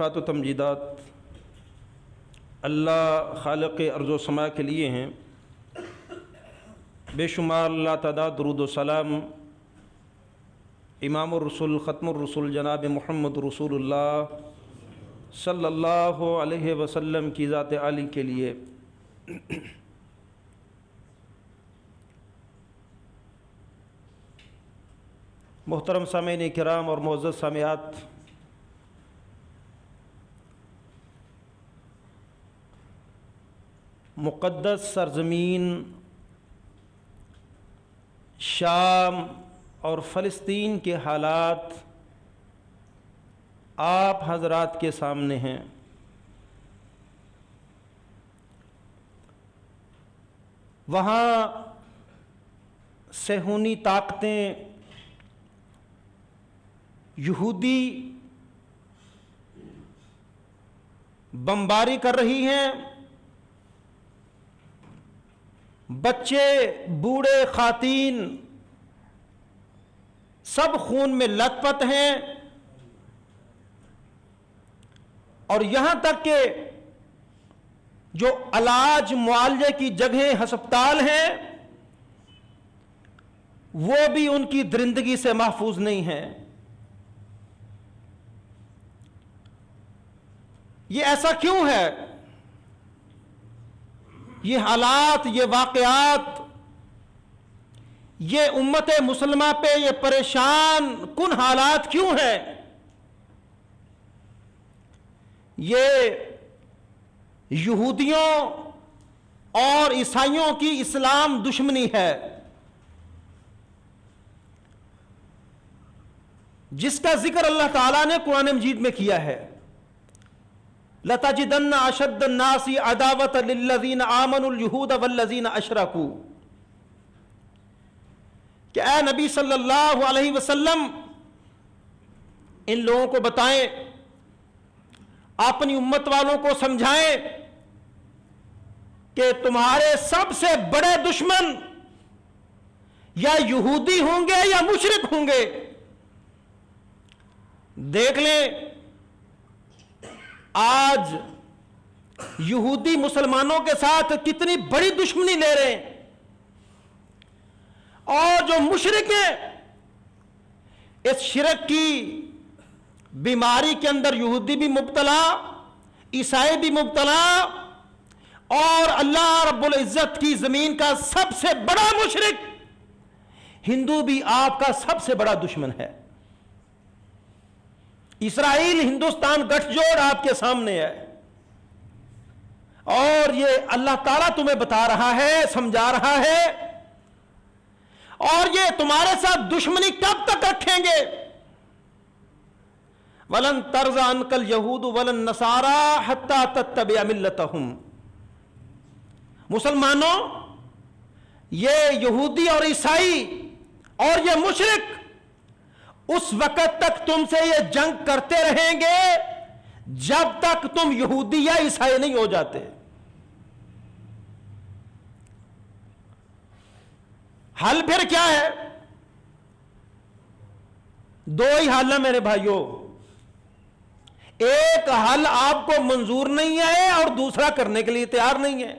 تعریفات و تمجیدات اللہ خالق ارض و سما کے لیے ہیں، بے شمار لا تعداد درود و سلام امام الرسول ختم الرسول جناب محمد رسول اللہ صلی اللہ علیہ وسلم کی ذات عالی کے لیے۔ محترم سامعین کرام اور معزز سامعات، مقدس سرزمین شام اور فلسطین کے حالات آپ حضرات کے سامنے ہیں۔ وہاں صہیونی طاقتیں یہودی بمباری کر رہی ہیں، بچے بوڑھے خواتین سب خون میں لت پت ہیں، اور یہاں تک کہ جو علاج معالجے کی جگہیں ہسپتال ہیں وہ بھی ان کی درندگی سے محفوظ نہیں ہیں۔ یہ ایسا کیوں ہے؟ یہ حالات، یہ واقعات، یہ امت مسلمہ پہ یہ پریشان کن حالات کیوں ہیں؟ یہ یہودیوں اور عیسائیوں کی اسلام دشمنی ہے، جس کا ذکر اللہ تعالیٰ نے قرآن مجید میں کیا ہے۔ لَتَجِدَنَّ أَشَدَّ النَّاسِ عَدَاوَةً لِلَّذِينَ آمَنُوا الْيَهُودَ وَالَّذِينَ أَشْرَكُوا، کہ اے نبی صلی اللہ علیہ وسلم ان لوگوں کو بتائیں، اپنی امت والوں کو سمجھائیں کہ تمہارے سب سے بڑے دشمن یا یہودی ہوں گے یا مشرک ہوں گے۔ دیکھ لیں آج یہودی مسلمانوں کے ساتھ کتنی بڑی دشمنی لے رہے ہیں، اور جو مشرک ہیں اس شرک کی بیماری کے اندر یہودی بھی مبتلا، عیسائی بھی مبتلا، اور اللہ رب العزت کی زمین کا سب سے بڑا مشرک ہندو بھی آپ کا سب سے بڑا دشمن ہے۔ اسرائیل ہندوستان گٹھ جوڑ آپ کے سامنے ہے، اور یہ اللہ تعالیٰ تمہیں بتا رہا ہے، سمجھا رہا ہے، اور یہ تمہارے ساتھ دشمنی کب تک رکھیں گے؟ وَلَن تَرْضَ عَنْكَ الْيَهُودُ وَلَا النَّصَارَىٰ حَتَّىٰ تَتَّبِعَ مِلَّتَهُمْ۔ مسلمانوں، یہ یہودی اور عیسائی اور یہ مشرک اس وقت تک تم سے یہ جنگ کرتے رہیں گے جب تک تم یہودی یا عیسائی نہیں ہو جاتے۔ حل پھر کیا ہے؟ دو ہی حل ہے میرے بھائیوں، ایک حل آپ کو منظور نہیں ہے اور دوسرا کرنے کے لیے تیار نہیں ہے۔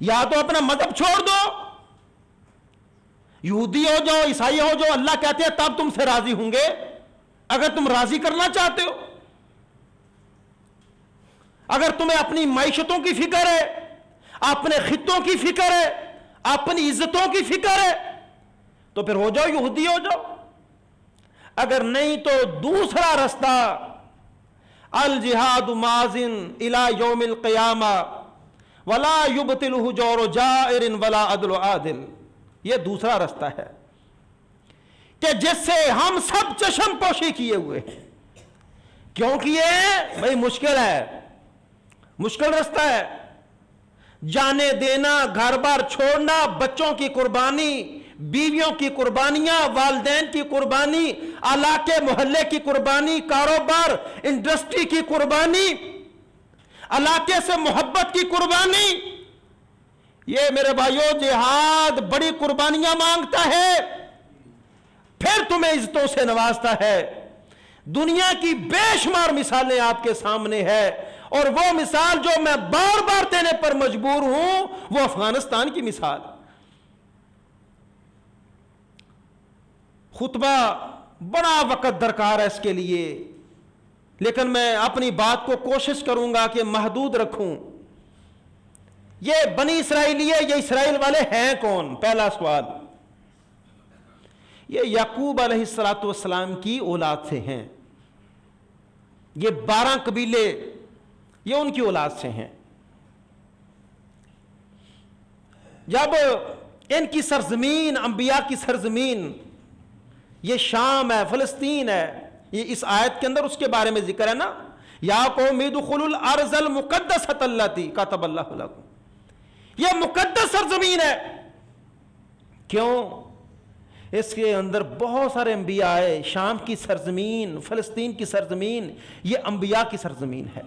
یا تو اپنا مذہب چھوڑ دو، یہودی ہو جاؤ، عیسائی ہو جاؤ، اللہ کہتے ہیں تب تم سے راضی ہوں گے، اگر تم راضی کرنا چاہتے ہو۔ اگر تمہیں اپنی معیشتوں کی فکر ہے، اپنے خطوں کی فکر ہے، اپنی عزتوں کی فکر ہے، تو پھر ہو جاؤ یہودی ہو جاؤ۔ اگر نہیں تو دوسرا رستہ، الجہاد ماضٍ الی یوم القیامہ ولا یبطلہ جور جائر ولا عدل عادل، یہ دوسرا راستہ ہے کہ جس سے ہم سب چشم پوشی کیے ہوئے ہیں، کیونکہ یہ بھائی مشکل ہے، مشکل راستہ ہے۔ جانے دینا، گھر بار چھوڑنا، بچوں کی قربانی، بیویوں کی قربانیاں، والدین کی قربانی، علاقے محلے کی قربانی، کاروبار انڈسٹری کی قربانی، علاقے سے محبت کی قربانی، یہ میرے بھائیوں جہاد بڑی قربانیاں مانگتا ہے، پھر تمہیں عزتوں سے نوازتا ہے۔ دنیا کی بے شمار مثالیں آپ کے سامنے ہے، اور وہ مثال جو میں بار بار دینے پر مجبور ہوں وہ افغانستان کی مثال۔ خطبہ بڑا وقت درکار ہے اس کے لیے، لیکن میں اپنی بات کو کوشش کروں گا کہ محدود رکھوں۔ یہ بنی اسرائیلیے، یہ اسرائیل والے ہیں کون؟ پہلا سوال۔ یہ یعقوب علیہ السلام کی اولاد سے ہیں، یہ 12 قبیلے یہ ان کی اولاد سے ہیں۔ جب ان کی سرزمین، انبیاء کی سرزمین، یہ شام ہے، فلسطین ہے، یہ اس آیت کے اندر اس کے بارے میں ذکر ہے نا، یا قوم ادخلوا الارض المقدسۃ التی کتب اللہ لکم، یہ مقدس سرزمین ہے۔ کیوں؟ اس کے اندر بہت سارے انبیاء آئے۔ شام کی سرزمین، فلسطین کی سرزمین، یہ انبیاء کی سرزمین ہے،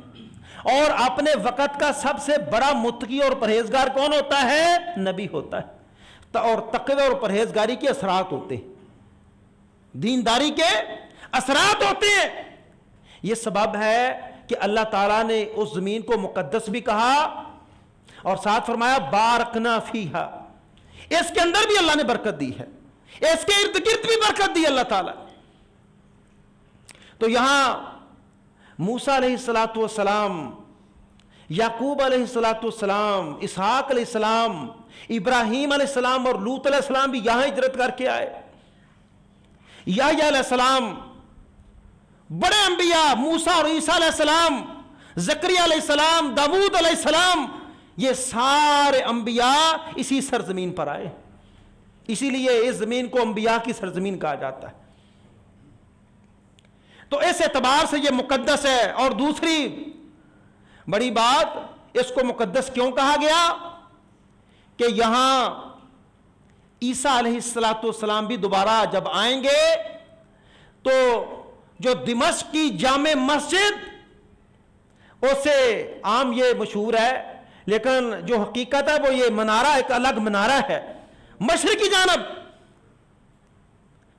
اور اپنے وقت کا سب سے بڑا متقی اور پرہیزگار کون ہوتا ہے؟ نبی ہوتا ہے، اور تقوی اور پرہیزگاری کے اثرات ہوتے ہیں، دینداری کے اثرات ہوتے ہیں۔ یہ سبب ہے کہ اللہ تعالیٰ نے اس زمین کو مقدس بھی کہا، اور ساتھ فرمایا بارکنا فیہا، اس کے اندر بھی اللہ نے برکت دی ہے، اس کے ارد گرد بھی برکت دی اللہ تعالیٰ۔ تو یہاں موسیٰ علیہ السلام، یعقوب علیہ السلام، اسحاق علیہ السلام، ابراہیم علیہ السلام اور لوط علیہ السلام بھی یہاں ہجرت کر کے آئے۔ یحییٰ علیہ السلام، بڑے انبیاء، موسیٰ اور عیسیٰ علیہ السلام، زکریا علیہ السلام، داؤد علیہ السلام، یہ سارے انبیاء اسی سرزمین پر آئے، اسی لیے اس زمین کو انبیاء کی سرزمین کہا جاتا ہے۔ تو اس اعتبار سے یہ مقدس ہے۔ اور دوسری بڑی بات، اس کو مقدس کیوں کہا گیا؟ کہ یہاں عیسیٰ علیہ السلام بھی دوبارہ جب آئیں گے تو جو دمشق کی جامع مسجد، اسے عام یہ مشہور ہے، لیکن جو حقیقت ہے وہ یہ منارہ ایک الگ منارہ ہے، مشرقی جانب،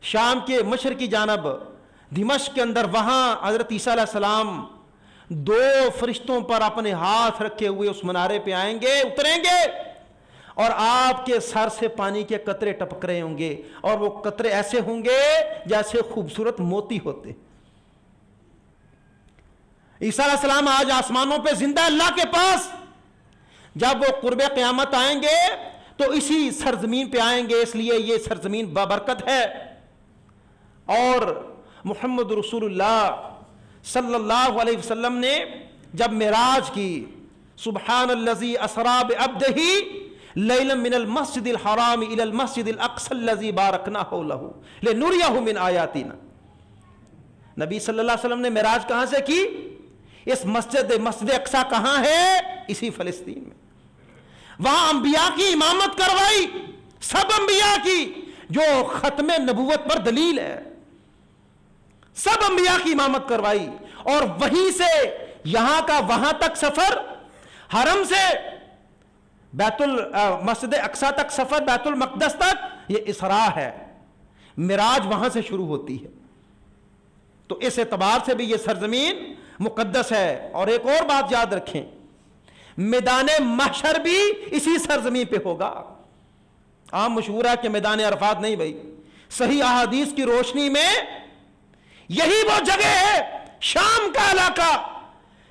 شام کے مشرقی جانب دمشق کے اندر، وہاں حضرت عیسیٰ علیہ السلام 2 فرشتوں پر اپنے ہاتھ رکھے ہوئے اس منارے پہ آئیں گے، اتریں گے، اور آپ کے سر سے پانی کے قطرے ٹپک رہے ہوں گے، اور وہ قطرے ایسے ہوں گے جیسے خوبصورت موتی ہوتے۔ عیسیٰ علیہ السلام آج آسمانوں پہ زندہ اللہ کے پاس، جب وہ قرب قیامت آئیں گے تو اسی سرزمین پہ آئیں گے، اس لیے یہ سرزمین بابرکت ہے۔ اور محمد رسول اللہ صلی اللہ علیہ وسلم نے جب معراج کی، سبحان الذی اسری بعبدہ لیلا من المسجد الحرام الی المسجد الاقصی الذی بارکنا حولہ لنریہ من آیاتنا، نبی صلی اللہ علیہ وسلم نے معراج کہاں سے کی؟ اس مسجد اقصی کہاں ہے؟ اسی فلسطین میں۔ وہاں انبیاء کی امامت کروائی، سب انبیاء کی، جو ختم نبوت پر دلیل ہے، سب انبیاء کی امامت کروائی، اور وہیں سے یہاں کا وہاں تک سفر، حرم سے مسجد اقصی تک سفر، بیت المقدس تک، یہ اسراء ہے، معراج وہاں سے شروع ہوتی ہے۔ تو اس اعتبار سے بھی یہ سرزمین مقدس ہے۔ اور ایک اور بات یاد رکھیں، میدان محشر بھی اسی سرزمین پہ ہوگا۔ عام مشہور ہے کہ میدان عرفات نہیں بھائی، صحیح احادیث کی روشنی میں یہی وہ جگہ ہے، شام کا علاقہ،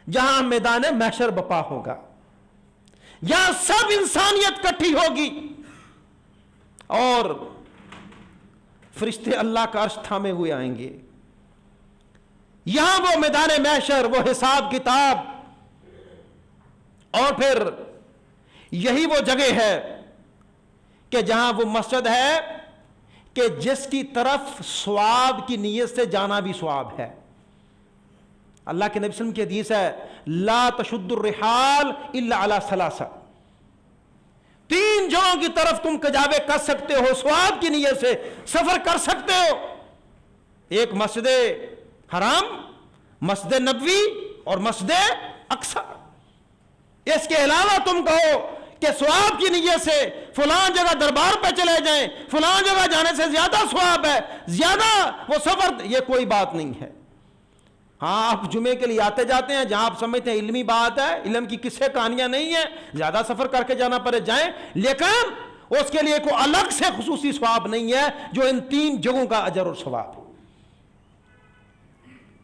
جہاں میدان محشر بپا ہوگا، جہاں سب انسانیت کٹھی ہوگی، اور فرشتے اللہ کا عرش تھامے ہوئے آئیں گے۔ یہاں وہ میدان محشر، وہ حساب کتاب، اور پھر یہی وہ جگہ ہے کہ جہاں وہ مسجد ہے کہ جس کی طرف ثواب کی نیت سے جانا بھی ثواب ہے۔ اللہ کے نبی صلی اللہ علیہ وسلم کی حدیث ہے، لا تشد الرحال الا علی ثلاثہ، 3 جگہوں کی طرف تم کجاوے کر سکتے ہو، ثواب کی نیت سے سفر کر سکتے ہو، ایک مسجد حرام، مسجد نبوی اور مسجد اقصی۔ اس کے علاوہ تم کہو کہ ثواب کی نیت سے فلان جگہ دربار پہ چلے جائیں، فلان جگہ جانے سے زیادہ ثواب ہے، زیادہ وہ سفر، یہ کوئی بات نہیں ہے۔ ہاں آپ جمعے کے لیے آتے جاتے ہیں، جہاں آپ سمجھتے ہیں علمی بات ہے، علم کی قصے کہانیاں نہیں ہیں، زیادہ سفر کر کے جانا پڑے جائیں، لیکن اس کے لیے کوئی الگ سے خصوصی ثواب نہیں ہے جو ان 3 جگہوں کا اجر اور ثواب.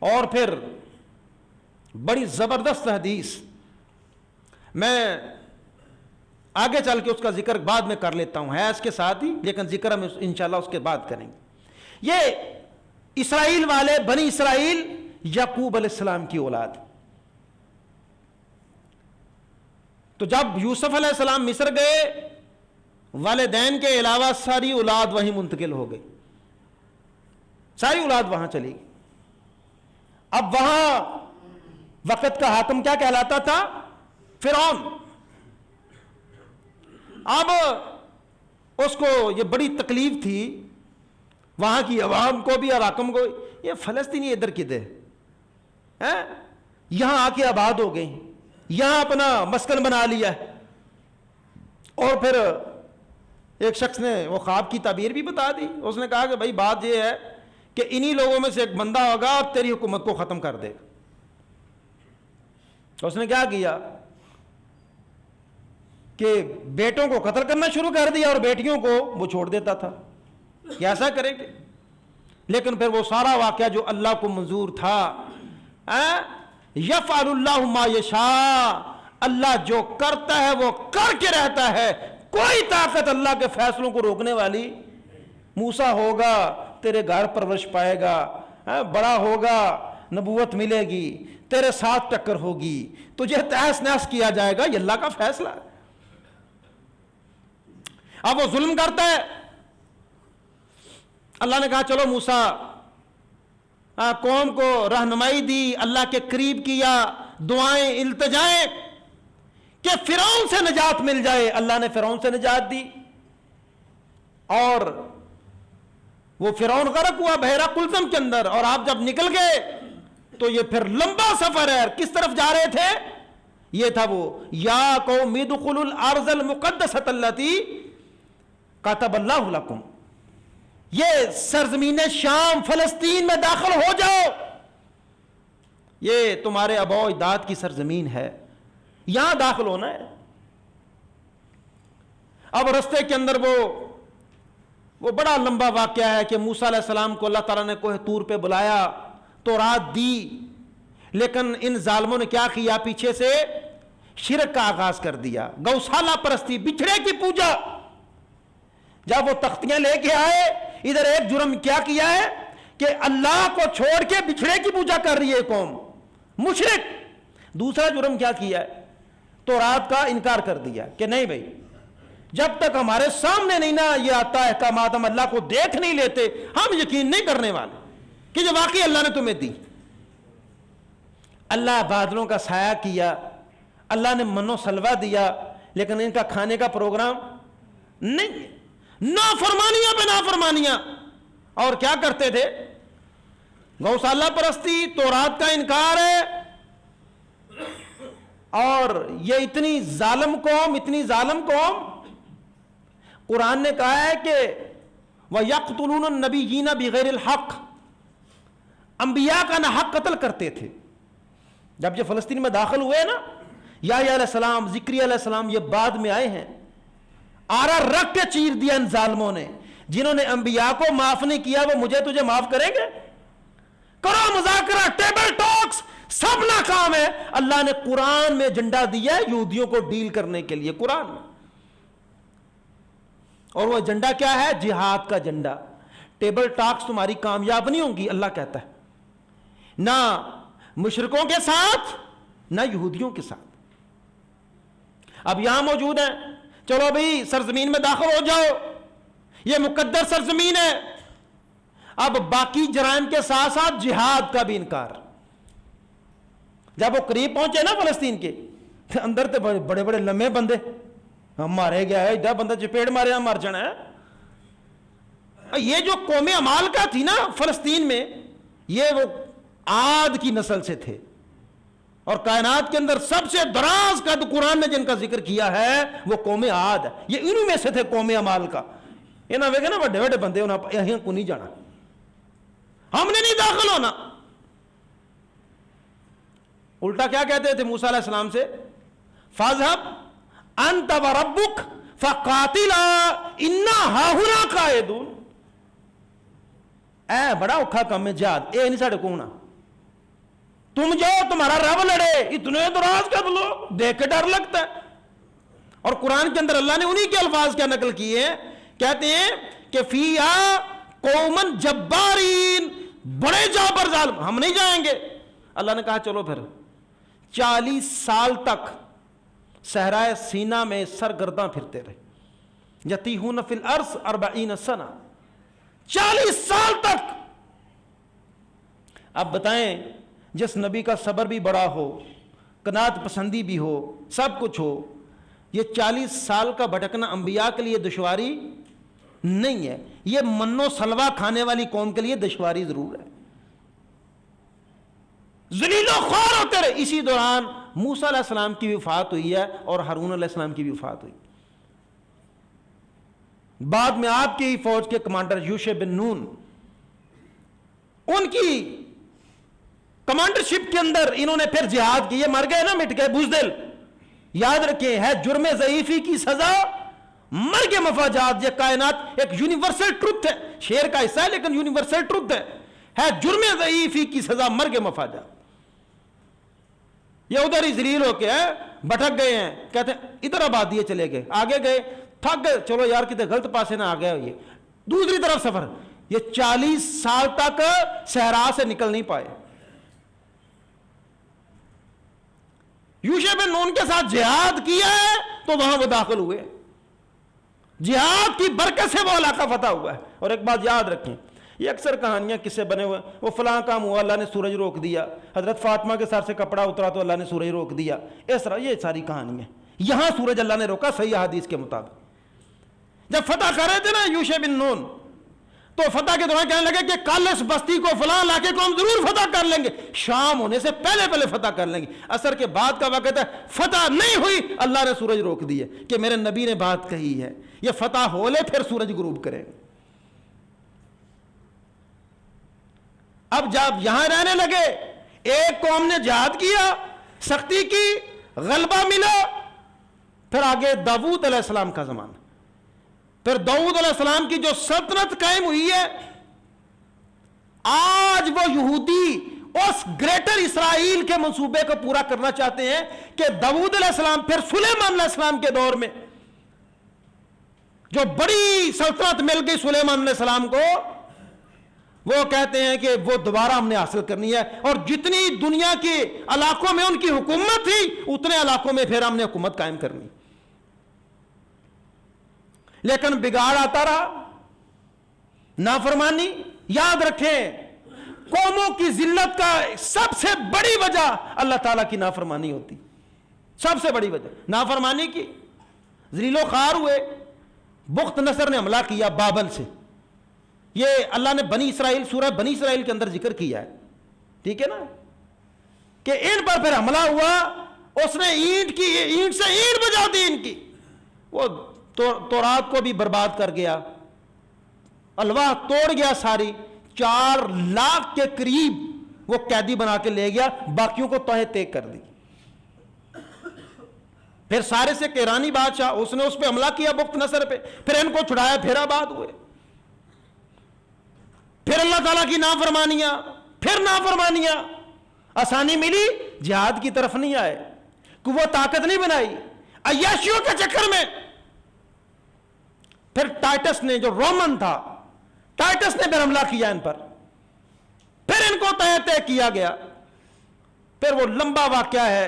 اور پھر بڑی زبردست حدیث، میں آگے چل کے اس کا ذکر بعد میں کر لیتا ہوں، ہے اس کے ساتھ ہی، لیکن ذکر ہم انشاءاللہ اس کے بعد کریں گے. یہ اسرائیل والے، بنی اسرائیل، یعقوب علیہ السلام کی اولاد. تو جب یوسف علیہ السلام مصر گئے، والدین کے علاوہ ساری اولاد وہیں منتقل ہو گئی، ساری اولاد وہاں چلی گئی. اب وہاں وقت کا حاکم کیا کہلاتا تھا؟ فرعون. اب اس کو یہ بڑی تکلیف تھی، وہاں کی عوام کو بھی اور حاکم کو، یہ فلسطینی ادھر کدھر یہاں آ کے آباد ہو گئے، یہاں اپنا مسکن بنا لیا. اور پھر ایک شخص نے وہ خواب کی تعبیر بھی بتا دی. اس نے کہا کہ بھائی بات یہ ہے کہ انہی لوگوں میں سے ایک بندہ ہوگا اور تیری حکومت کو ختم کر دے گا. اس نے کیا کیا کہ بیٹوں کو قتل کرنا شروع کر دیا اور بیٹیوں کو وہ چھوڑ دیتا تھا کہ ایسا کریں گے. لیکن پھر وہ سارا واقعہ جو اللہ کو منظور تھا، یفعل اللہ ما یشاء، اللہ جو کرتا ہے وہ کر کے رہتا ہے، کوئی طاقت اللہ کے فیصلوں کو روکنے والی. موسیٰ ہوگا تیرے گھر پرورش پائے گا، بڑا ہوگا نبوت ملے گی، تیرے ساتھ ٹکر ہوگی، تجھے تہس نہس کیا جائے گا، یہ اللہ کا فیصلہ ہے. اب وہ ظلم کرتا ہے. اللہ نے کہا چلو موسیٰ، قوم کو رہنمائی دی، اللہ کے قریب کیا، دعائیں التجائیں کہ فرعون سے نجات مل جائے. اللہ نے فرعون سے نجات دی، اور وہ فرعون غرق ہوا بحیرہ قلزم کے اندر. اور آپ جب نکل گئے تو یہ پھر لمبا سفر ہے. کس طرف جا رہے تھے؟ یہ تھا وہ یا قوم ادخلوا الارض المقدسۃ التی کتب اللہ لکم، یہ سرزمین شام فلسطین میں داخل ہو جاؤ، یہ تمہارے آباء و اجداد کی سرزمین ہے، یہاں داخل ہونا ہے. اب رستے کے اندر وہ بڑا لمبا واقعہ ہے کہ موسیٰ علیہ السلام کو اللہ تعالیٰ نے کوہ طور پہ بلایا، تورات دی، لیکن ان ظالموں نے کیا کیا؟ پیچھے سے شرک کا آغاز کر دیا، گوشالہ پرستی، بچھڑے کی پوجا. جب وہ تختیاں لے کے آئے، ادھر ایک جرم کیا کیا ہے کہ اللہ کو چھوڑ کے بچھڑے کی پوجا کر رہی ہے قوم، مشرک. دوسرا جرم کیا کیا ہے؟ تورات کا انکار کر دیا کہ نہیں بھائی، جب تک ہمارے سامنے نہیں نا یہ آتا ہے احکامات، ہم اللہ کو دیکھ نہیں لیتے، ہم یقین نہیں کرنے والے کہ جو واقعی اللہ نے تمہیں دی. اللہ بادلوں کا سایہ کیا، اللہ نے من و سلوہ دیا، لیکن ان کا کھانے کا پروگرام نہیں. نافرمانیاں پہ نافرمانیاں. اور کیا کرتے تھے؟ گوشالہ پرستی، تورات کا انکار ہے. اور یہ اتنی ظالم قوم، قرآن نے کہا ہے کہ وَيَقْتُلُونَ النَّبِيِّينَ بِغَيْرِ الْحَقِّ، انبیاء کا ناحق قتل کرتے تھے. جب یہ فلسطین میں داخل ہوئے نا، یحییٰ علیہ السلام، زکریا علیہ السلام، یہ بعد میں آئے ہیں، آرا رکھ کے چیر دیا ان ظالموں نے. جنہوں نے انبیاء کو معاف نہیں کیا وہ مجھے تجھے معاف کریں گے؟ کرو مذاکرہ، ٹیبل ٹاکس، سب ناکام ہے. اللہ نے قرآن میں ایجنڈا دیا ہے یہودیوں کو ڈیل کرنے کے لیے، قرآن میں. اور وہ ایجنڈا کیا ہے؟ جہاد کا ایجنڈا. ٹیبل ٹاکس تمہاری کامیاب نہیں ہوں گی، اللہ کہتا ہے، نہ مشرکوں کے ساتھ نہ یہودیوں کے ساتھ. اب یہاں موجود ہیں، چلو بھئی سرزمین میں داخل ہو جاؤ، یہ مقدس سرزمین ہے. اب باقی جرائم کے ساتھ ساتھ جہاد کا بھی انکار. جب وہ قریب پہنچے نا فلسطین کے، اندر تے بڑے بڑے لمحے بندے، ہم مارے گیا ہے، ادھر بندہ چپیڑ مارے ہم مر جانا ہے. یہ جو قوم عمالقہ تھی نا فلسطین میں، یہ وہ عاد کی نسل سے تھے. اور کائنات کے اندر سب سے دراز قد قرآن نے جن کا ذکر کیا ہے وہ قوم عاد ہے. یہ انہوں میں سے تھے قوم عمالقہ. یہ نہ ویکھے نا بڑے بڑے بندے، انہیں کو نہیں جانا، ہم نے نہیں داخل ہونا. الٹا کیا کہتے تھے موسیٰ علیہ السلام سے؟ فَاذْهَبْ أَنْتَ وَرَبُّكَ فَقَاتِلَا إِنَّا هَاهُنَا قَاعِدُونَ. اے بڑا اوکھا کام ہے جہاد، اے نہیں ساڑے کونا، تم جاؤ تمہارا رب لڑے. اتنے دراز کر لو، دیکھ کے ڈر لگتا ہے. اور قرآن کے اندر اللہ نے انہی کے الفاظ کیا نقل کیے ہیں، کہتے ہیں کہ فِيهَا قَوْمًا جَبَّارِينَ، بڑے جابر ظالم. ہم نہیں جائیں گے. اللہ نے کہا چلو پھر. 40 سال تک صحرائے سینا میں سرگرداں پھرتے رہے. یتیہون فی الارض 40 سنہ، 40 سال تک. اب بتائیں، جس نبی کا صبر بھی بڑا ہو، قناعت پسندی بھی ہو، سب کچھ ہو، یہ 40 سال کا بھٹکنا انبیاء کے لیے دشواری نہیں ہے. یہ من و سلوہ کھانے والی قوم کے لیے دشواری ضرور ہے. ذلیل و خوار ہوتے رہے. اسی دوران موسیٰ علیہ السلام کی بھی وفات ہوئی ہے اور ہارون علیہ السلام کی بھی وفات ہوئی. بعد میں آپ کی فوج کے کمانڈر یوشع بن نون، ان کی کمانڈرشپ کے اندر انہوں نے پھر جہاد کی. یہ مر گئے نا، مٹ گئے بزدل. یاد رکھیں، ہے جرم ضعیفی کی سزا مر کے مفاجات. یہ کائنات ایک یونیورسل ٹروتھ ہے، شعر کا حصہ ہے لیکن یونیورسل ٹروتھ ہے جرم ضعیفی کی سزا مر کے مفاجات. یہ ادھر ہی ذلیل ہو کے بھٹک گئے ہیں، کہتے ہیں ادھر آباد دیے چلے گئے، آگے گئے تھک گئے، چلو یار کتے غلط پاسے نہ آ گئے. یہ دوسری طرف سفر، یہ 40 سال تک صحرا سے نکل نہیں پائے. یوشع بن نون کے ساتھ جہاد کیا ہے تو وہاں وہ داخل ہوئے. جہاد کی برکت سے وہ علاقہ فتح ہوا ہے. اور ایک بات یاد رکھیں، یہ اکثر کہانیاں کس سے بنے ہوئے، وہ فلاں کام ہوا اللہ نے سورج روک دیا، حضرت فاطمہ کے سر سے کپڑا اترا تو اللہ نے سورج روک دیا، اس طرح یہ ساری کہانی ہیں. یہاں سورج اللہ نے روکا صحیح حدیث کے مطابق. جب فتح کر رہے تھے نا یوشع بن نون، تو فتح کے دوران کہنے لگے کہ کل اس بستی کو فلاں علاقے کو ہم ضرور فتح کر لیں گے، شام ہونے سے پہلے فتح کر لیں گے. عصر کے بعد کا وقت ہے، فتح نہیں ہوئی، اللہ نے سورج روک دیے کہ میرے نبی نے بات کہی ہے یہ فتح ہو لے پھر سورج غروب کرے. اب جب یہاں رہنے لگے، ایک قوم نے جہاد کیا، سختی کی، غلبہ ملا. پھر آگے داؤد علیہ السلام کا زمانہ. پھر داؤد علیہ السلام کی جو سلطنت قائم ہوئی ہے، آج وہ یہودی اس گریٹر اسرائیل کے منصوبے کو پورا کرنا چاہتے ہیں کہ داؤد علیہ السلام پھر سلیمان علیہ السلام کے دور میں جو بڑی سلطنت مل گئی سلیمان علیہ السلام کو، وہ کہتے ہیں کہ وہ دوبارہ ہم نے حاصل کرنی ہے، اور جتنی دنیا کے علاقوں میں ان کی حکومت تھی اتنے علاقوں میں پھر ہم نے حکومت قائم کرنی. لیکن بگاڑ آتا رہا، نافرمانی. یاد رکھیں، قوموں کی ذلت کا سب سے بڑی وجہ اللہ تعالیٰ کی نافرمانی ہوتی. سب سے بڑی وجہ نافرمانی کی. ذلیل و خوار ہوئے. بخت نصر نے حملہ کیا بابل سے. یہ اللہ نے بنی اسرائیل، سورہ بنی اسرائیل کے اندر ذکر کیا ہے، ٹھیک ہے نا، کہ ان پر پھر حملہ ہوا. اس نے اینٹ سے اینٹ بجا دی ان کی. وہ تورات کو بھی برباد کر گیا، الواح توڑ گیا ساری. 4 لاکھ کے قریب وہ قیدی بنا کے لے گیا، باقیوں کو توہے تیگ کر دی. پھر سارے سے ایرانی بادشاہ، اس نے اس پہ حملہ کیا بخت نصر پہ، پھر ان کو چھڑایا، پھر آباد ہوئے. پھر اللہ تعالیٰ کی نافرمانیاں، پھر نافرمانیاں. آسانی ملی، جہاد کی طرف نہیں آئے، کہ وہ طاقت نہیں بنائی، عیاشیوں کے چکر میں. پھر ٹائٹس نے، جو رومن تھا، ٹائٹس نے پھر حملہ کیا ان پر، پھر ان کو طے کیا گیا. پھر وہ لمبا واقعہ ہے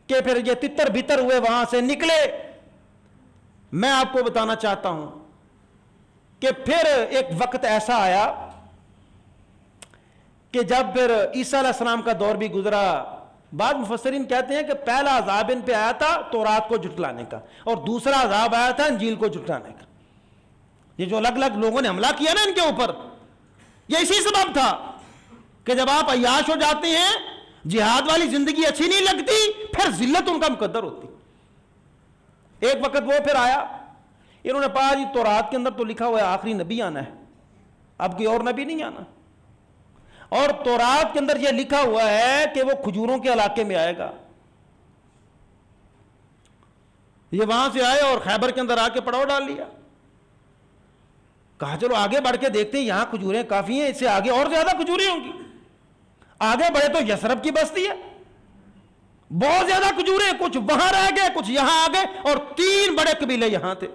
کہ پھر یہ تتر بھتر ہوئے، وہاں سے نکلے. میں آپ کو بتانا چاہتا ہوں کہ پھر ایک وقت ایسا آیا کہ جب پھر عیسیٰ علیہ السلام کا دور بھی گزرا. بعض مفسرین کہتے ہیں کہ پہلا عذاب ان پہ آیا تھا تورات کو جھٹلانے کا، اور دوسرا عذاب آیا تھا انجیل کو جھٹلانے کا. یہ جو الگ الگ لوگوں نے حملہ کیا نا ان کے اوپر، یہ اسی سبب تھا کہ جب آپ عیاش ہو جاتے ہیں، جہاد والی زندگی اچھی نہیں لگتی، پھر ذلت ان کا مقدر ہوتی. ایک وقت وہ پھر آیا، انہوں نے پایا جی تورات کے اندر تو لکھا ہوا ہے آخری نبی آنا ہے، اب کوئی اور نبی نہیں آنا. اور تورات کے اندر یہ لکھا ہوا ہے کہ وہ کھجوروں کے علاقے میں آئے گا. یہ وہاں سے آئے اور خیبر کے اندر آ کے پڑاؤ ڈال لیا. کہا چلو آگے بڑھ کے دیکھتے ہیں, یہاں کھجوریں کافی ہیں, اس سے آگے اور زیادہ کھجوریں ہوں گی. آگے بڑھے تو یثرب کی بستی ہے, بہت زیادہ کھجوریں, کچھ وہاں رہ گئے کچھ یہاں آ گئے, اور 3 بڑے قبیلے یہاں تھے,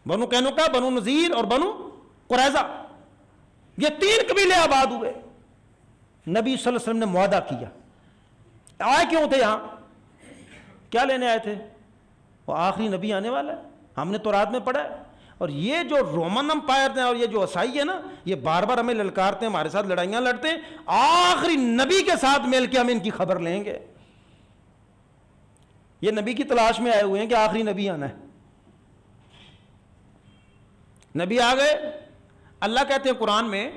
بنو قینقاع, بنو نذیر اور بنو قریظہ. یہ 3 قبیلے آباد ہوئے. نبی صلی اللہ علیہ وسلم نے معاہدہ کیا. آئے کیوں تھے یہاں, کیا لینے آئے تھے؟ وہ آخری نبی آنے والا ہے, ہم نے تورات میں پڑھا ہے. اور یہ جو رومن امپائر ہیں اور یہ جو عیسائی ہے نا, یہ بار بار ہمیں للکارتے ہیں, ہمارے ساتھ لڑائیاں لڑتے ہیں, آخری نبی کے ساتھ مل کے ہم ان کی خبر لیں گے. یہ نبی کی تلاش میں آئے ہوئے ہیں کہ آخری نبی آنا ہے. نبی آ گئے. اللہ کہتے ہیں قرآن میں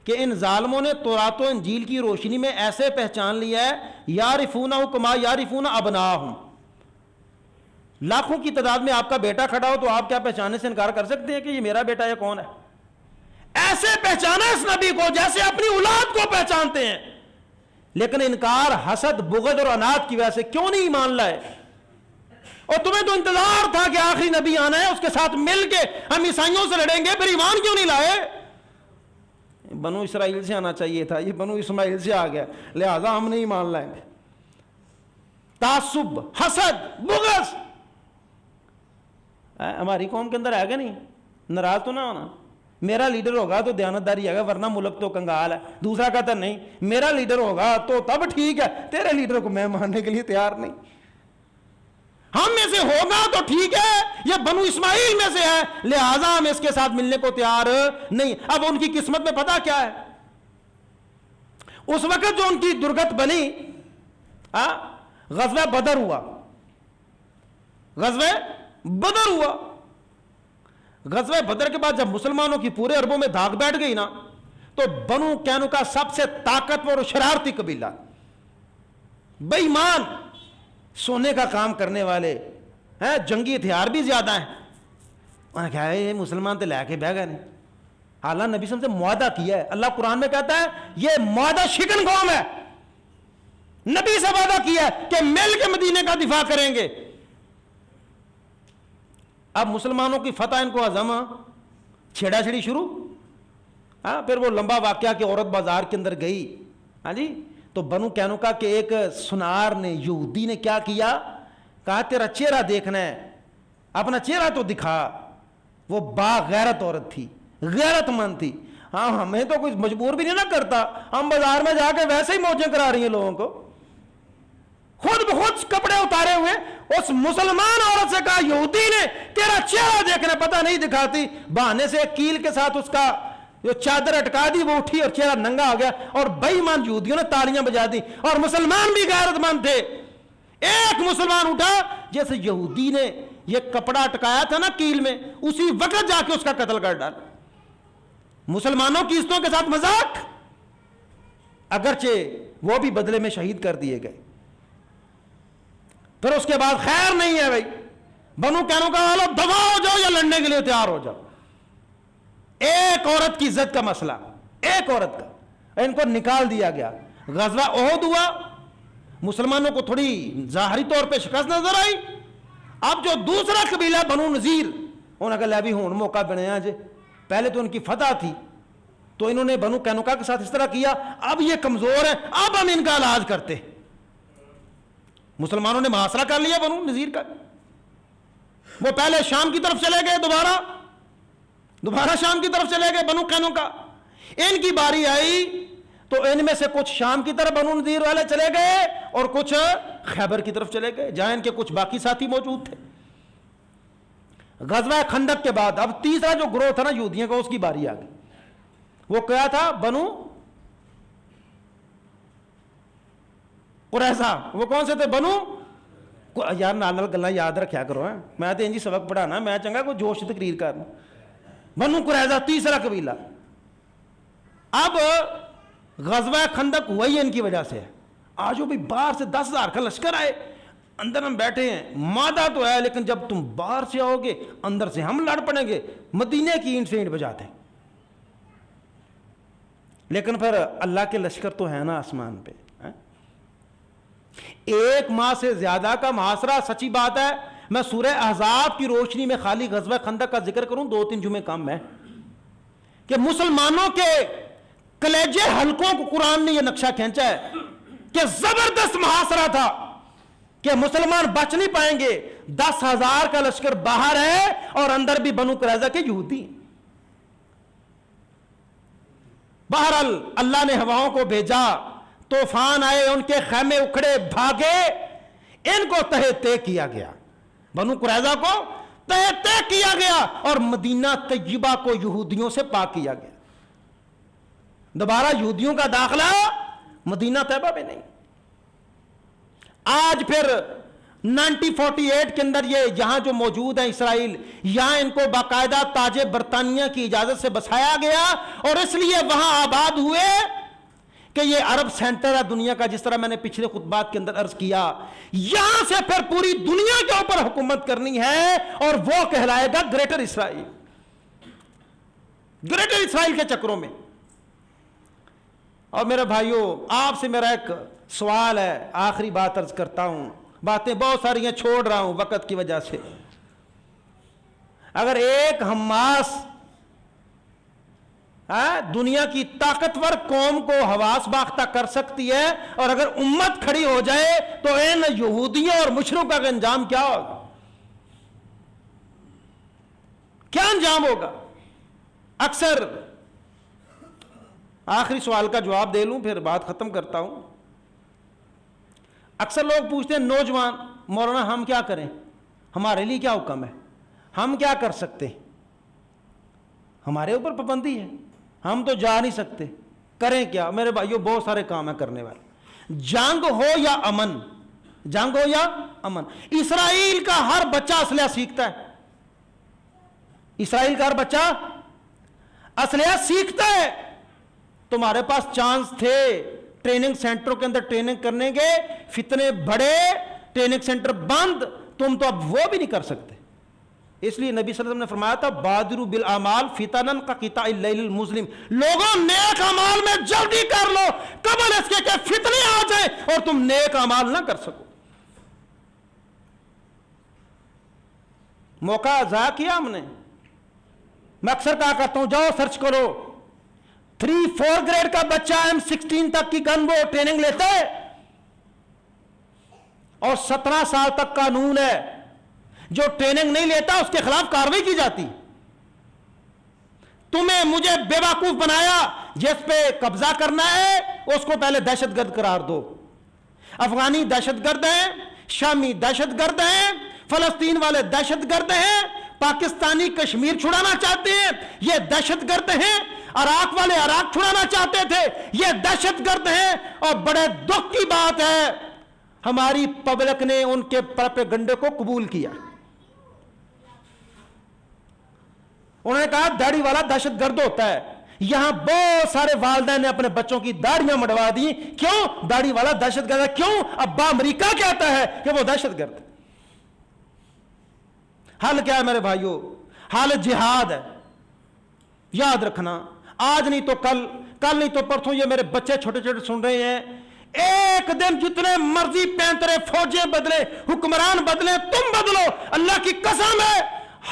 کہ ان ظالموں نے تورات و انجیل کی روشنی میں ایسے پہچان لیا ہے, یعرفونہ کما یعرفون ابناہم. لاکھوں کی تعداد میں آپ کا بیٹا کھڑا ہو تو آپ کیا پہچاننے سے انکار کر سکتے ہیں کہ یہ میرا بیٹا ہے, کون ہے؟ ایسے پہچانا اس نبی کو جیسے اپنی اولاد کو پہچانتے ہیں. لیکن انکار حسد, بغض اور عناد کی وجہ سے کیوں نہیں ایمان لائے؟ اور تمہیں تو انتظار تھا کہ آخری نبی آنا ہے, اس کے ساتھ مل کے ہم عیسائیوں سے لڑیں گے, پھر ایمان کیوں نہیں لائے؟ بنو اسرائیل سے آنا چاہیے تھا, یہ بنو اسماعیل سے آ گیا, لہذا ہم نہیں ایمان لائیں گے. تعصب, حسد, بغض ہماری قوم کے اندر آئے گا نہیں. ناراض تو نہ ہونا, میرا لیڈر ہوگا تو دیانتداری آئے گا, ورنہ ملک تو کنگال ہے. دوسرا کہتا نہیں میرا لیڈر ہوگا تو تب ٹھیک ہے, تیرے لیڈر کو میں ماننے کے لیے تیار نہیں. ہم میں سے ہوگا تو ٹھیک ہے, یہ بنو اسماعیل میں سے ہے, لہذا ہم اس کے ساتھ ملنے کو تیار نہیں. اب ان کی قسمت میں پتہ کیا ہے؟ اس وقت جو ان کی درگت بنی, غزوہ بدر ہوا. غزوہ بدر ہوا. غزوہ بدر کے بعد جب مسلمانوں کی پورے عربوں میں داغ بیٹھ گئی نا, تو بنو قینقاع سب سے طاقتور اور شرارتی قبیلہ, بے ایمان, سونے کا کام کرنے والے ہیں, جنگی ہتھیار بھی زیادہ ہیں. انہوں نے کہا یہ مسلمان تو لے کے بہ گئے نہیں. حالانکہ نبی صلی اللہ علیہ وسلم سے معاہدہ کیا ہے. اللہ قرآن میں کہتا ہے یہ معاہدہ شکن قوم ہے. نبی سے وعدہ کیا ہے کہ مل کے مدینے کا دفاع کریں گے. اب مسلمانوں کی فتح ان کو عزم, چھیڑا چھڑی شروع. پھر وہ لمبا واقعہ کہ عورت بازار کے اندر گئی, ہاں جی, تو بنو قینقاع کے ایک سنار نے, یہودی نے کیا کیا, کہا تیرا چہرہ دیکھنا ہے, اپنا چہرہ تو دکھا. وہ باغیرت عورت تھی, غیرت مند تھی. ہاں ہمیں تو کوئی مجبور بھی نہیں نہ کرتا, ہم بازار میں جا کے ویسے ہی موجیں کرا رہی ہیں لوگوں کو. خود بخود کپڑے اتارے ہوئے اس مسلمان عورت سے کہا, یہودی نے تیرا چہرہ دیکھنا, پتہ نہیں دکھاتی. بہانے سے کیل کے ساتھ اس کا جو چادر اٹکا دی, وہ اٹھی اور چہرہ ننگا ہو گیا. اور بے ایمان یہودیوں نے تالیاں بجا دی, اور مسلمان بھی غیرت مند تھے. ایک مسلمان اٹھا, جیسے یہودی نے یہ کپڑا اٹکایا تھا نا کیل میں, اسی وقت جا کے اس کا قتل کر ڈالا. مسلمانوں کی عزتوں کے ساتھ مذاق, اگرچہ وہ بھی بدلے میں شہید کر دیے گئے. پھر اس کے بعد خیر نہیں ہے بھائی, بنو قینقاع والوں دفاع ہو جاؤ یا لڑنے کے لیے تیار ہو جاؤ. ایک عورت کی عزت کا مسئلہ, ایک عورت کا, ان کو نکال دیا گیا. غزوہ احد ہوا, مسلمانوں کو تھوڑی ظاہری طور پہ شکست نظر آئی. اب جو دوسرا قبیلہ بنو نذیر, انہوں نے کہا لے بھی ہوں موقع بنیا جے, پہلے تو ان کی فتح تھی تو انہوں نے بنو قینقاع کے ساتھ اس طرح کیا, اب یہ کمزور ہے, اب ہم ان کا علاج کرتے. مسلمانوں نے محاصرہ کر لیا بنو نذیر کا. وہ پہلے شام کی طرف چلے گئے, دوبارہ شام کی طرف چلے گئے بنو قینقاع. ان کی باری آئی تو ان میں سے کچھ شام کی طرف بنو نذیر والے چلے گئے اور کچھ خیبر کی طرف چلے گئے, جہاں ان کے کچھ باقی ساتھی موجود تھے. غزوہ خندق کے بعد اب تیسرا جو گروہ تھا نا یہودیوں کا, اس کی باری آ گئی. وہ کیا تھا, بنو قریظہ. وہ کون سے تھے, بنو یار نال گلا یاد رکھیا کرو, میں تو انجی سبق پڑھانا, میں چنگا کوئی جوش تقریر کرنا. بنو قریظہ تیسرا قبیلہ. اب غزوہ خندق ہوا ہی ان کی وجہ سے. آج وہ بھی باہر سے 10,000 کا لشکر آئے, اندر ہم بیٹھے ہیں, مادہ تو ہے لیکن جب تم باہر سے آؤ گے اندر سے ہم لڑ پڑیں گے, مدینے کی اینٹ سے اینٹ بجاتے ہیں. لیکن پھر اللہ کے لشکر تو ہے نا آسمان پہ. 1 ماہ سے زیادہ کا محاصرہ. سچی بات ہے میں سورہ احزاب کی روشنی میں خالی غزوہ خندق کا ذکر کروں 2-3 جمعے کم ہے کہ مسلمانوں کے کلیجے حلقوں کو قرآن نے یہ نقشہ کھینچا ہے کہ زبردست محاصرہ تھا کہ مسلمان بچ نہیں پائیں گے. 10,000 کا لشکر باہر ہے اور اندر بھی بنو قریظہ کے یہودی. بہرحال اللہ نے ہواؤں کو بھیجا, طوفان آئے, ان کے خیمے اکھڑے, بھاگے, ان کو تہہ تے کیا گیا, بنو قریظہ کو تہہ تے کیا گیا اور مدینہ طیبہ کو یہودیوں سے پاک کیا گیا. دوبارہ یہودیوں کا داخلہ مدینہ طیبہ میں نہیں. آج پھر 1948 کے اندر یہ یہاں جو موجود ہیں اسرائیل, یہاں ان کو باقاعدہ تاج برطانیہ کی اجازت سے بسایا گیا اور اس لیے وہاں آباد ہوئے کہ یہ عرب سینٹر ہے دنیا کا, جس طرح میں نے پچھلے خطبات کے اندر عرض کیا. یہاں سے پھر پوری دنیا کے اوپر حکومت کرنی ہے اور وہ کہلائے گا گریٹر اسرائیل. گریٹر اسرائیل کے چکروں میں. اور میرے بھائیوں آپ سے میرا ایک سوال ہے, آخری بات عرض کرتا ہوں, باتیں بہت ساری ہیں چھوڑ رہا ہوں وقت کی وجہ سے. اگر ایک حماس دنیا کی طاقتور قوم کو حواس باختہ کر سکتی ہے, اور اگر امت کھڑی ہو جائے تو ان یہودیوں اور مشرکوں کا انجام کیا ہوگا؟ کیا انجام ہوگا؟ اکثر آخری سوال کا جواب دے لوں پھر بات ختم کرتا ہوں. اکثر لوگ پوچھتے ہیں نوجوان مولانا ہم کیا کریں, ہمارے لیے کیا حکم ہے, ہم کیا کر سکتے ہیں, ہمارے اوپر پابندی ہے, ہم تو جا نہیں سکتے, کریں کیا؟ میرے بھائیوں بہت سارے کام ہیں کرنے والے. جنگ ہو یا امن, جنگ ہو یا امن. اسرائیل کا ہر بچہ اسلحہ سیکھتا ہے, اسرائیل کا ہر بچہ اسلحہ سیکھتا ہے. تمہارے پاس چانس تھے ٹریننگ سینٹروں کے اندر ٹریننگ کرنے کے, فتنے بڑے, ٹریننگ سینٹر بند, تم تو اب وہ بھی نہیں کر سکتے. اس لیے نبی صلی اللہ علیہ وسلم نے فرمایا تھا بادروا بالاعمال فتنن کا قطاع اللیل المظلم. لوگوں نیک اعمال میں جلدی کر لو قبل اس کے کہ فتنے آ جائیں اور تم نیک اعمال نہ کر سکو. موقع ضائع کیا ہم نے. میں اکثر کہا کرتا ہوں جاؤ سرچ کرو, 3-4 گریڈ کا بچہ M16 تک کی گن وہ ٹریننگ لیتا ہے اور 17 سال تک قانون ہے, جو ٹریننگ نہیں لیتا اس کے خلاف کارروائی کی جاتی. تمہیں مجھے بے وقوف بنایا, جس پہ قبضہ کرنا ہے اس کو پہلے دہشت گرد قرار دو. افغانی دہشت گرد ہیں, شامی دہشت گرد ہیں, فلسطین والے دہشت گرد ہیں, پاکستانی کشمیر چھڑانا چاہتے ہیں یہ دہشت گرد ہیں, عراق والے عراق چھڑانا چاہتے تھے یہ دہشت گرد ہیں. اور بڑے دکھ کی بات ہے ہماری پبلک نے ان کے پروپیگنڈے کو قبول کیا. انہوں نے کہا داڑھی والا دہشت گرد ہوتا ہے. یہاں بہت سارے والدین نے اپنے بچوں کی داڑیاں مڑوا دی. کیوں؟ داڑھی والا دہشت گرد ہے. کیوں؟ ابا امریکہ کہتا ہے کہ وہ دہشت گرد. حل کیا ہے میرے بھائیوں؟ حل جہاد ہے. یاد رکھنا, آج نہیں تو کل, کل نہیں تو پرسوں. یہ میرے بچے چھوٹے چھوٹے سن رہے ہیں, ایک دن جتنے مرضی پینترے فوجیں بدلے, حکمران بدلے, تم بدلو, اللہ کی قسم ہے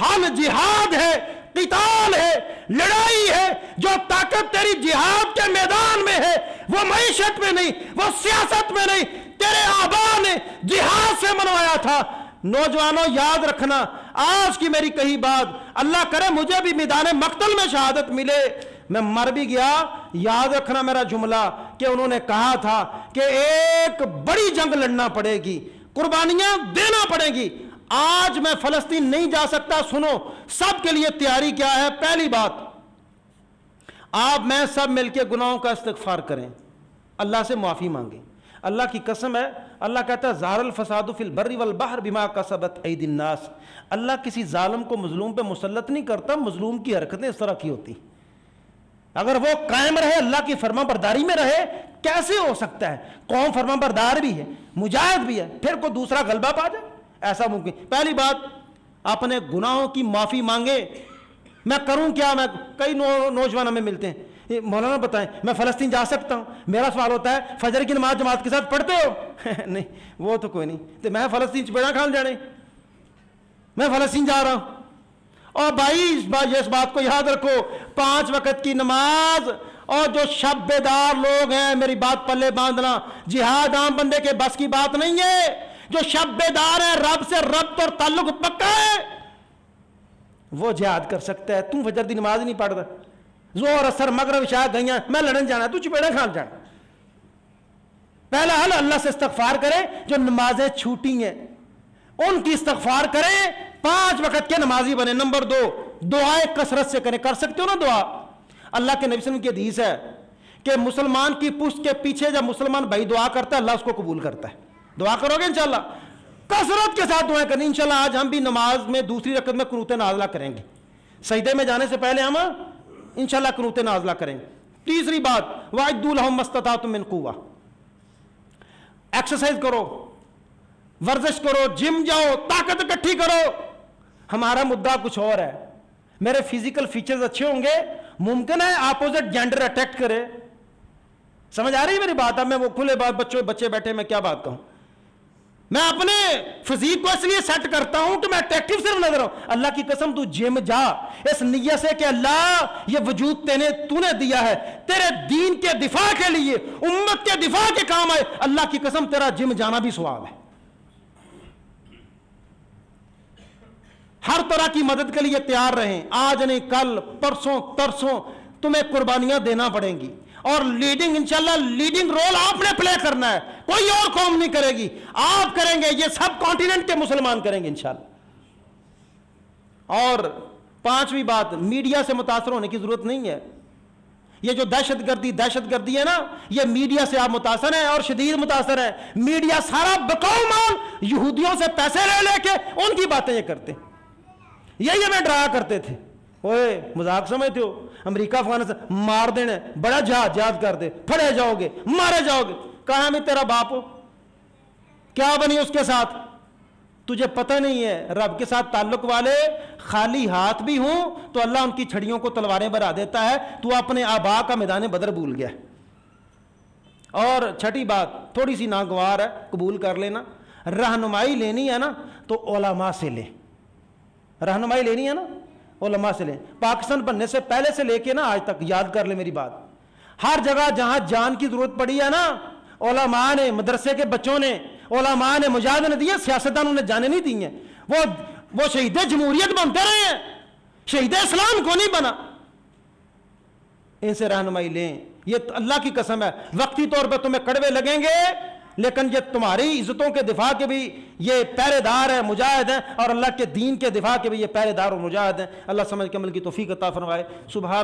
حل جہاد ہے, قتال ہے, لڑائی ہے. جو طاقت تیری جہاد کے میدان میں ہے وہ معیشت میں نہیں, وہ سیاست میں نہیں, تیرے آبا نے جہاد سے منوایا تھا. نوجوانوں یاد رکھنا, آج کی میری کہی بات, اللہ کرے مجھے بھی میدان مقتل میں شہادت ملے, میں مر بھی گیا, یاد رکھنا میرا جملہ کہ انہوں نے کہا تھا کہ ایک بڑی جنگ لڑنا پڑے گی, قربانیاں دینا پڑے گی. آج میں فلسطین نہیں جا سکتا. سنو سب کے لیے تیاری کیا ہے. پہلی بات, آپ میں سب مل کے گناہوں کا استغفار کریں, اللہ سے معافی مانگیں. اللہ کی قسم ہے, اللہ کہتا ہے ظہر الفساد فی البر والبحر بما کسبت ایدی الناس. اللہ کسی ظالم کو مظلوم پہ مسلط نہیں کرتا, مظلوم کی حرکتیں اس طرح کی ہوتی. اگر وہ قائم رہے, اللہ کی فرما برداری میں رہے, کیسے ہو سکتا ہے قوم فرما بردار بھی ہے, مجاہد بھی ہے, پھر کوئی دوسرا غلبہ پا جائے؟ ایسا ممکن. پہلی بات, اپنے گناہوں کی معافی مانگے. میں کروں کیا؟ میں کئی نوجوان ہمیں ملتے ہیں, مولانا بتائیں میں فلسطین جا سکتا ہوں؟ میرا سوال ہوتا ہے فجر کی نماز جماعت کے ساتھ پڑھتے ہو؟ نہیں وہ تو کوئی نہیں، تو میں فلسطین چپیڑا کھان جانے، میں فلسطین جا رہا ہوں۔ اور بھائی اس بات کو یاد رکھو، 5 وقت کی نماز اور جو شب بیدار لوگ ہیں، میری بات پلے باندھنا، جہاد عام بندے کے بس کی بات نہیں ہے۔ جو شب بیدار ہے، رب سے ربط اور تعلق پکا ہے، وہ جہاد کر سکتا ہے۔ تم فجر دی نماز نہیں پڑھتا، زہر اثر مغرب عشاء گئیاں، میں لڑن جانا، تو چپیڑا کھان جانا۔ پہلا حل اللہ سے استغفار کرے، جو نمازیں چھوٹی ہیں ان کی استغفار کریں، 5 وقت کے نمازی بنے۔ نمبر 2، دعائیں کثرت سے کریں۔ کر سکتے ہو نا دعا؟ اللہ کے نبی صلی اللہ علیہ وسلم کی حدیث ہے کہ مسلمان کی پشت کے پیچھے جب مسلمان بھائی دعا کرتا ہے اللہ اس کو قبول کرتا ہے۔ دعا کرو گے انشاءاللہ، کثرت کے ساتھ دعائیں کریں۔ انشاءاللہ آج ہم بھی نماز میں دوسری رکعت میں قنوت نازلہ کریں گے، سجدے میں جانے سے پہلے ہم انشاءاللہ قنوت نازلہ کریں گے۔ تیسری بات، وَأَعِدُّوا لَهُم مَّا اسْتَطَعْتُم مِّن قُوَّةٍ، ایکسرسائز کرو، ورزش کرو، جم جاؤ، طاقت اکٹھی کرو۔ ہمارا مدعا کچھ اور ہے، میرے فزیکل فیچرز اچھے ہوں گے، ممکن ہے اپوزٹ جینڈر اٹیک کرے۔ سمجھ آ رہی ہے میری بات؟ اب میں وہ کھلے بات بچے بیٹھے میں کیا بات کہوں؟ میں اپنے فزیک کو اس لیے سیٹ کرتا ہوں کہ میں اٹریکٹیو صرف نظر آؤں۔ اللہ کی قسم تو جم جا اس نیت سے کہ اللہ یہ وجود تو نے دیا ہے تیرے دین کے دفاع کے لیے، امت کے دفاع کے کام آئے۔ اللہ کی قسم تیرا جم جانا بھی ثواب ہے۔ ہر طرح کی مدد کے لیے تیار رہیں، آج نہیں کل، پرسوں ترسوں تمہیں قربانیاں دینا پڑیں گی، اور لیڈنگ انشاءاللہ لیڈنگ رول آپ نے پلے کرنا ہے، کوئی اور قوم نہیں کرے گی، آپ کریں گے، یہ سب کانٹیننٹ کے مسلمان کریں گے انشاءاللہ۔ اور 5ویں بات، میڈیا سے متاثر ہونے کی ضرورت نہیں ہے۔ یہ جو دہشت گردی ہے نا، یہ میڈیا سے آپ متاثر ہیں اور شدید متاثر ہیں۔ میڈیا سارا بکاؤ مال یہودیوں سے پیسے لے کے ان کی باتیں یہ کرتے ہیں، یہی ہمیں ڈرایا کرتے تھے، اوے مذاق سمجھتے ہو، امریکہ افغانستان مار دینا، بڑا جہاد کر دے، پھڑے جاؤ گے، مارے جاؤ گے۔ کہاں میں تیرا باپ ہو؟ کیا بنی اس کے ساتھ؟ تجھے پتہ نہیں ہے رب کے ساتھ تعلق والے خالی ہاتھ بھی ہوں تو اللہ ان کی چھڑیوں کو تلواریں بنا دیتا ہے۔ تو اپنے آبا کا میدان بدر بھول گیا۔ اور 6ٹھی بات تھوڑی سی ناگوار ہے، قبول کر لینا، رہنمائی لینی ہے نا تو علماء سے لیں۔ رہنمائی لینی ہے نا علماء سے لیں۔ پاکستان بننے سے پہلے سے لے کے نا آج تک یاد کر لیں میری بات، ہر جگہ جہاں جان کی ضرورت پڑی ہے نا، علماء نے، مدرسے کے بچوں نے، علماء نے مجاہدوں نے دیا، سیاستدانوں نے جانے نہیں دی ہیں۔ وہ شہید جمہوریت بنتے رہے ہیں، شہید اسلام کو نہیں بنا۔ ان سے رہنمائی لیں، یہ اللہ کی قسم ہے، وقتی طور پہ تمہیں کڑوے لگیں گے لیکن یہ تمہاری عزتوں کے دفاع کے بھی یہ پہرے دار ہیں، مجاہد ہیں، اور اللہ کے دین کے دفاع کے بھی یہ پہرے دار اور مجاہد ہیں۔ اللہ سمجھ کے عمل کی توفیق عطا فرمائے۔ سبحان